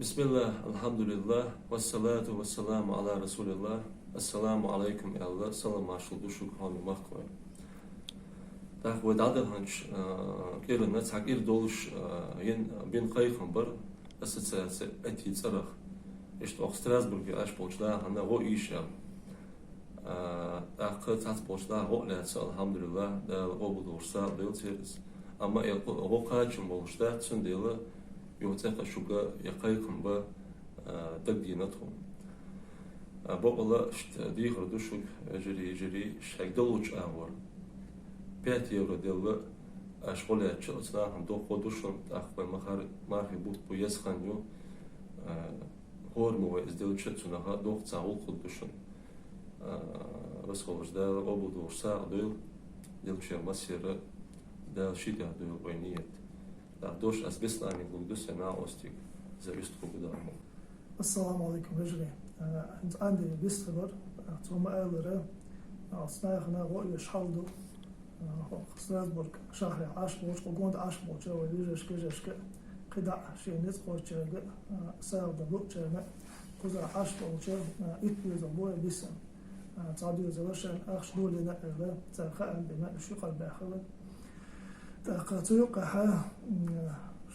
بسم الله الحمد لله والصلاة والسلام على رسول الله. السلام عليكم يا الله سلام عشل دوشك هامي مخوي. تاخ ودعدل هنش كير نتاع كير دولش ين بين قيخن بر أساس أتي تصرخ. إشت أخ ستراسبورغ أش بوجدا هنا هو إيشا. أخ تاس بوجدا هو لا الحمد لله ده هو بدورسا بيلتيرس. أما يقول هو قاچم بوجدا تسنديله يوتاق شوكا يقايكم با تقدينتهم بقلا اشت دي خردوشك جري شاك دلوش أهور 5 يورو دل أشغل أشتغلنا هم دو خودوشن أخبار مخار بود بويس خانيو هور مو إزدل شتنا ها دو تعول خودوشن بس خلاص ده أبو دور ساعة دل شيء مسيرة ده شيء ده دل وينيت دوش أسبسنا من قدوس سماع أستيك زوجت كوبدارمو. السلام عليكم رجلي. أنت عندي بيستخبر ثم أقدر أصنعنا رؤية شحالدو ستراسبورغ شهر 10 وقوند 10 ويجيش كيجش قدع شيء نسقط شيء ساعة دبوك شيء كذا 10 وشيء إتبيز أبوه بيسم تعدي زوجين أخش دولنا إذا تأخذ بما الشقة الباخرة تقاطيقها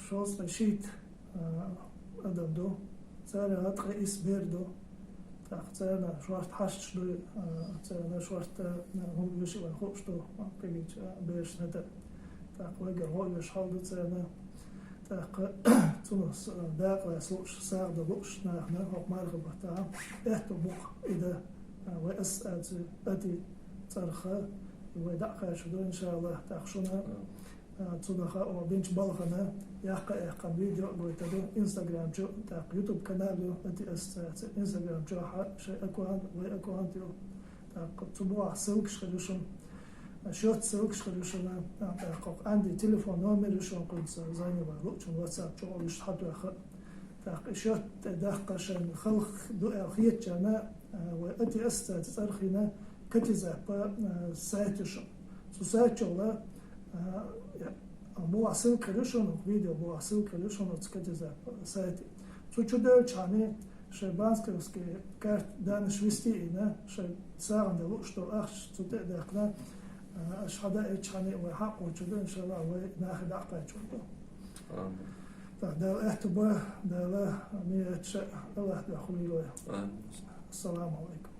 شوز شيت أدم دو تاني هتقي إسبيردو تاني شوارت حشش دو تاني شوارت هم يشي والخوش دو بيجي بيش نتا تقوى هو يشحال دو تاني تونس داق يسوش ساعد بوش نحن هو مرغب تاع إحتو بوق إذا وإس أتي ترخى ودقة شدو إن شاء الله تأخشنا تودخا أو بنش بالخنا يحقق فيديو بويتدو إنستغرام جو تاق يوتيوب كاناليو أنتي إنستغرام جو شيء أكوان تيو تاق تبوع سوكش خلوشن شوت سوكش خلوشن تاق عندي تليفون نوميرشون قد زيني بالوقتشون واتساب جو يشحطوا أخ تاق شوت دقشن خلق دو أخيت جنا وأنتي تترخينا كتزا سايتشون سايتشون بو عسل كلشون فيديو بو عسل كلشون تكتزا سايتي تشودو چاني شبانسكوسكي كارت دانش ويستي إنا شب ساعة دلوشتو أخش تدقنا أشهد إتشاني وحق وشودو إن شاء الله وناخد عقل شودو. ده احتباه ده لا مية شيء الله يخلي له. السلام عليكم.